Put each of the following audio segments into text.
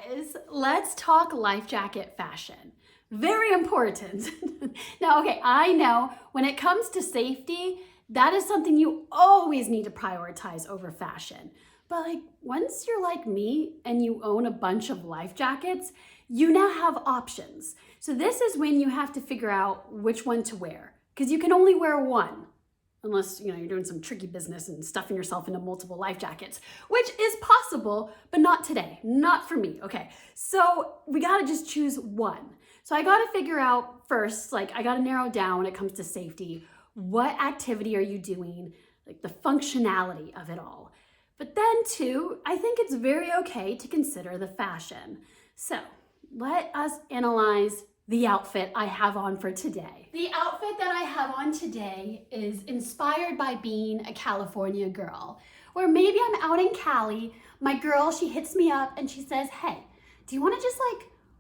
guys, let's talk life jacket fashion. Very important. Now, okay, I know when it comes to safety, that is something you always need to prioritize over fashion. But like once you're like me and you own a bunch of life jackets, you now have options. So this is when you have to figure out which one to wear because you can only wear one. Unless, you're doing some tricky business and stuffing yourself into multiple life jackets, which is possible, but not today, not for me, okay? So we gotta just choose one. So I gotta figure out first, I gotta narrow down when it comes to safety, what activity are you doing, the functionality of it all. But then too, I think it's very okay to consider the fashion. So let us analyze the outfit I have on for today. The outfit that I have on today is inspired by being a California girl, where maybe I'm out in Cali, my girl, she hits me up and she says, hey, do you wanna just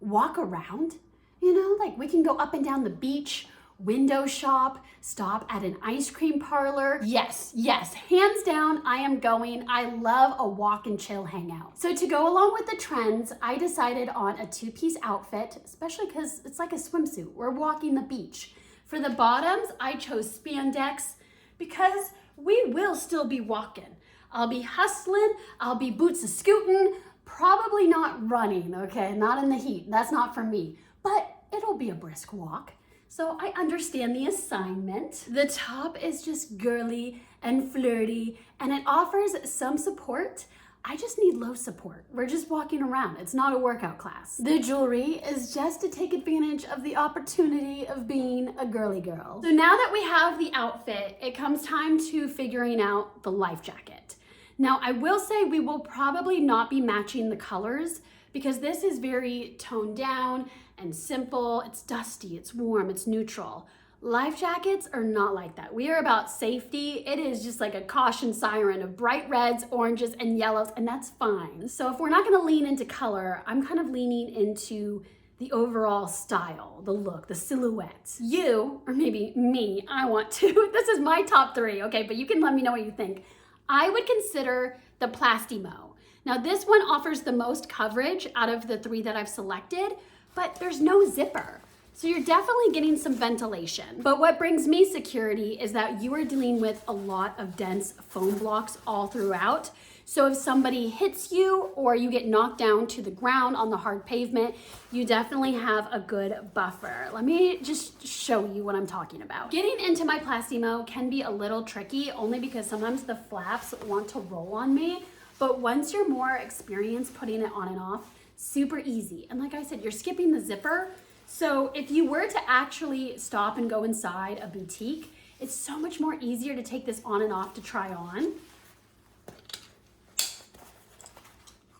walk around? We can go up and down the beach, window shop, stop at an ice cream parlor. Yes, hands down, I am going. I love a walk and chill hangout. So to go along with the trends, I decided on a two-piece outfit, especially because it's like a swimsuit. We're walking the beach. For the bottoms, I chose spandex because we will still be walking. I'll be hustling, I'll be boots a scooting, probably not running, okay? Not in the heat, that's not for me, but it'll be a brisk walk. So I understand the assignment. The top is just girly and flirty and it offers some support. I just need low support. We're just walking around. It's not a workout class. The jewelry is just to take advantage of the opportunity of being a girly girl. So now that we have the outfit, it comes time to figuring out the life jacket. Now I will say we will probably not be matching the colors because this is very toned down and simple. It's dusty, it's warm, it's neutral. Life jackets are not like that. We are about safety. It is just like a caution siren of bright reds, oranges, and yellows, and that's fine. So if we're not gonna lean into color, I'm kind of leaning into the overall style, the look, the silhouette. You, or maybe me, I want to, this is my top 3, okay, but you can let me know what you think. I would consider the Plastimo. Now this one offers the most coverage out of the 3 that I've selected, but there's no zipper. So you're definitely getting some ventilation. But what brings me security is that you are dealing with a lot of dense foam blocks all throughout. So if somebody hits you or you get knocked down to the ground on the hard pavement, you definitely have a good buffer. Let me just show you what I'm talking about. Getting into my Plastimo can be a little tricky only because sometimes the flaps want to roll on me. But once you're more experienced putting it on and off, super easy. And like I said, you're skipping the zipper. So if you were to actually stop and go inside a boutique, it's so much more easier to take this on and off to try on.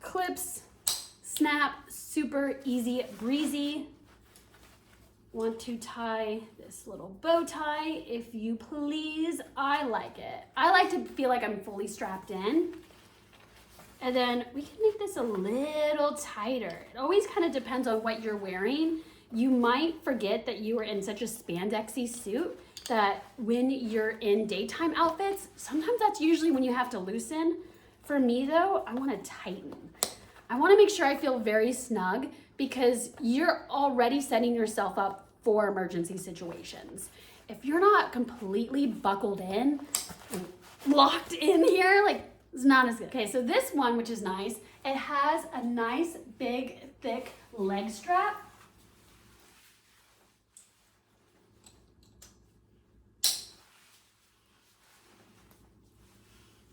Clips, snap, super easy, breezy. Want to tie this little bow tie, if you please. I like it. I like to feel like I'm fully strapped in. And then we can make this a little tighter. It always kind of depends on what you're wearing. You might forget that you are in such a spandexy suit that when you're in daytime outfits, sometimes that's usually when you have to loosen. For me though, I want to tighten. I want to make sure I feel very snug because you're already setting yourself up for emergency situations. If you're not completely buckled in, and locked in here, it's not as good. Okay, so this one, which is nice, it has a nice, big, thick leg strap.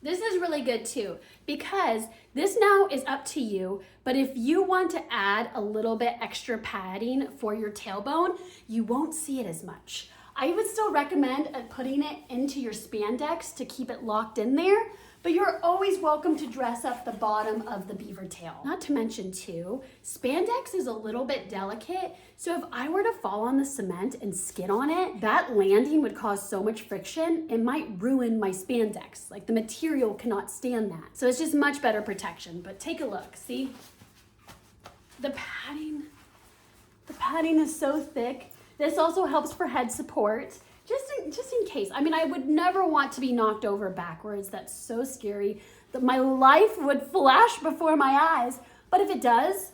This is really good too, because this now is up to you, but if you want to add a little bit extra padding for your tailbone, you won't see it as much. I would still recommend putting it into your spandex to keep it locked in there, but you're always welcome to dress up the bottom of the beaver tail. Not to mention too, spandex is a little bit delicate, so if I were to fall on the cement and skid on it, that landing would cause so much friction, it might ruin my spandex. The material cannot stand that. So it's just much better protection, but take a look, see? The padding is so thick. This also helps for head support. Just in case. I mean, I would never want to be knocked over backwards. That's so scary that my life would flash before my eyes. But if it does,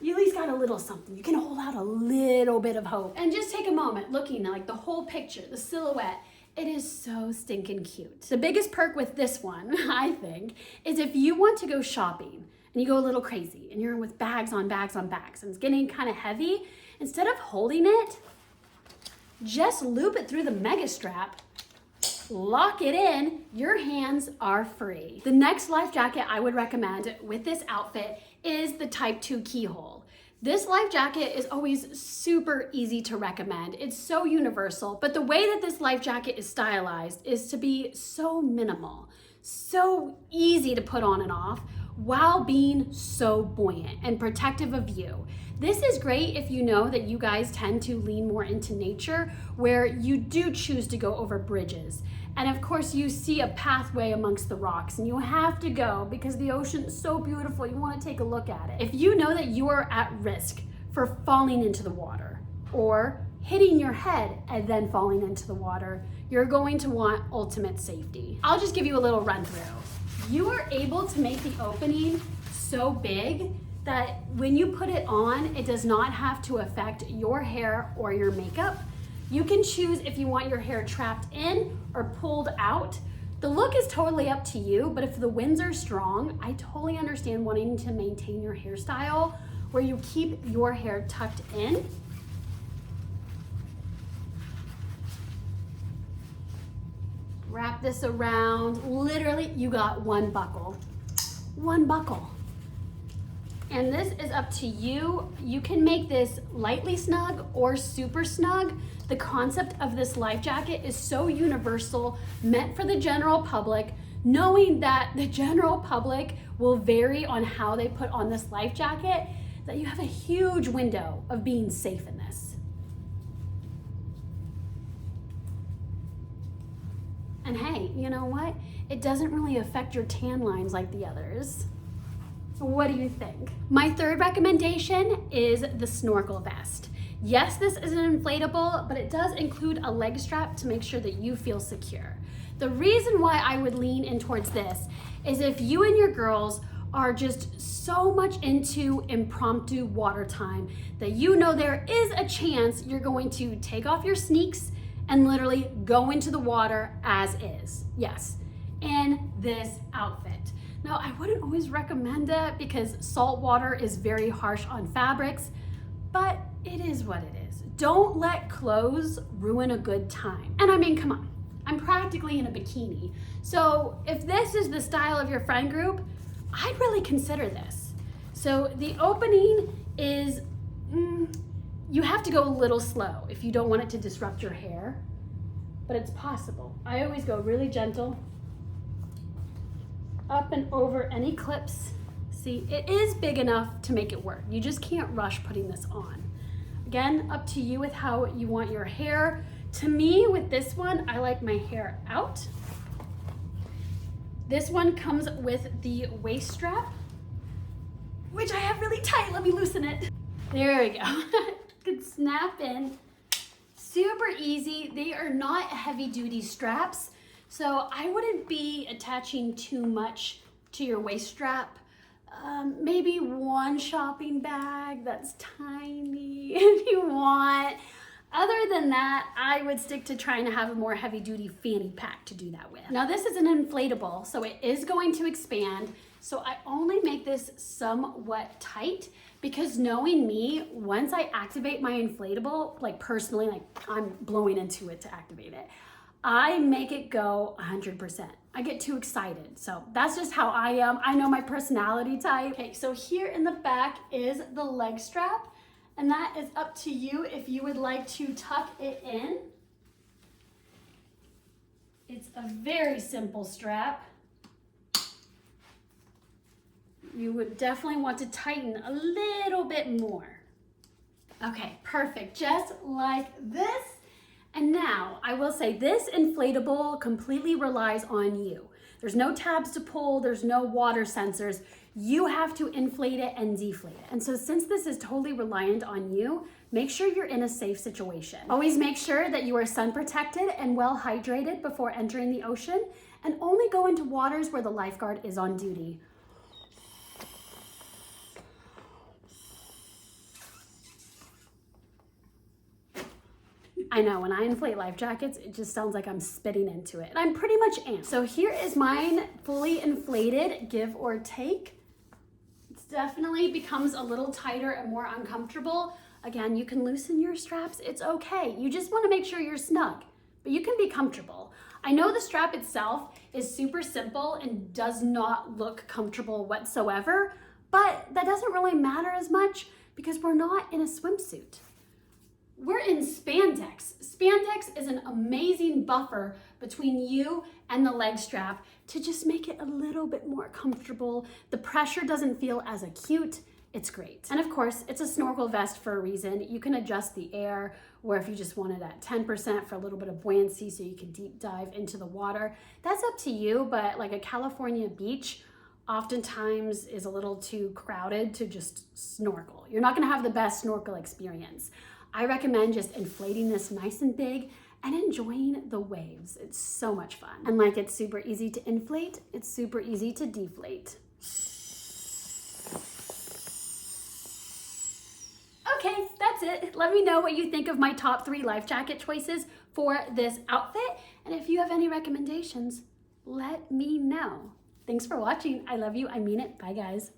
you at least got a little something. You can hold out a little bit of hope. And just take a moment looking at like the whole picture, the silhouette. It is so stinking cute. The biggest perk with this one, I think, is if you want to go shopping and you go a little crazy and you're with bags on bags on bags and it's getting kind of heavy, instead of holding it, just loop it through the mega strap, lock it in, your hands are free. The next life jacket I would recommend with this outfit is the Type II Keyhole. This life jacket is always super easy to recommend. It's so universal, but the way that this life jacket is stylized is to be so minimal, so easy to put on and off, while being so buoyant and protective of you. This is great if you know that you guys tend to lean more into nature, where you do choose to go over bridges. And of course you see a pathway amongst the rocks and you have to go because the ocean is so beautiful, you want to take a look at it. If you know that you are at risk for falling into the water or hitting your head and then falling into the water, you're going to want ultimate safety. I'll just give you a little run through. You are able to make the opening so big that when you put it on, it does not have to affect your hair or your makeup. You can choose if you want your hair trapped in or pulled out. The look is totally up to you, but if the winds are strong, I totally understand wanting to maintain your hairstyle where you keep your hair tucked in. Wrap this around. Literally, you got one buckle. One buckle. And this is up to you. You can make this lightly snug or super snug. The concept of this life jacket is so universal, meant for the general public, knowing that the general public will vary on how they put on this life jacket, that you have a huge window of being safe in this. And hey, you know what? It doesn't really affect your tan lines like the others. What do you think? My third recommendation is the Snorkel vest. Yes, this is an inflatable, but it does include a leg strap to make sure that you feel secure. The reason why I would lean in towards this is if you and your girls are just so much into impromptu water time that you know there is a chance you're going to take off your sneaks and literally go into the water as is. Yes, in this outfit. Now, I wouldn't always recommend it because salt water is very harsh on fabrics, but it is what it is. Don't let clothes ruin a good time. And I mean, come on, I'm practically in a bikini. So if this is the style of your friend group, I'd really consider this. So the opening is, you have to go a little slow if you don't want it to disrupt your hair, but it's possible. I always go really gentle, up and over any clips. See, it is big enough to make it work. You just can't rush putting this on. Again, up to you with how you want your hair. To me, with this one, I like my hair out. This one comes with the waist strap, which I have really tight. Let me loosen it. There we go. Good snap in. Super easy. They are not heavy duty straps, so I wouldn't be attaching too much to your waist strap. Maybe one shopping bag that's tiny if you want. Other than that, I would stick to trying to have a more heavy duty fanny pack to do that with. Now this is an inflatable, so it is going to expand. So I only make this somewhat tight because knowing me, once I activate my inflatable, like personally, like I'm blowing into it to activate it, I make it go 100%. I get too excited. So that's just how I am. I know my personality type. Okay, so here in the back is the leg strap, and that is up to you if you would like to tuck it in. It's a very simple strap. You would definitely want to tighten a little bit more. Okay, perfect, just like this. And now, I will say this inflatable completely relies on you. There's no tabs to pull, there's no water sensors. You have to inflate it and deflate it. And so since this is totally reliant on you, make sure you're in a safe situation. Always make sure that you are sun protected and well hydrated before entering the ocean, and only go into waters where the lifeguard is on duty. I know, when I inflate life jackets, it just sounds like I'm spitting into it. And I'm pretty much am. So here is mine fully inflated, give or take. It definitely becomes a little tighter and more uncomfortable. Again, you can loosen your straps, it's okay. You just wanna make sure you're snug, but you can be comfortable. I know the strap itself is super simple and does not look comfortable whatsoever, but that doesn't really matter as much because we're not in a swimsuit. We're in spandex. Spandex is an amazing buffer between you and the leg strap to just make it a little bit more comfortable. The pressure doesn't feel as acute. It's great. And of course, it's a snorkel vest for a reason. You can adjust the air, or if you just want it at 10% for a little bit of buoyancy so you can deep dive into the water. That's up to you, but like a California beach oftentimes is a little too crowded to just snorkel. You're not gonna have the best snorkel experience. I recommend just inflating this nice and big and enjoying the waves. It's so much fun. And like it's super easy to inflate, it's super easy to deflate. Okay, that's it. Let me know what you think of my top 3 life jacket choices for this outfit. And if you have any recommendations, let me know. Thanks for watching. I love you. I mean it. Bye, guys.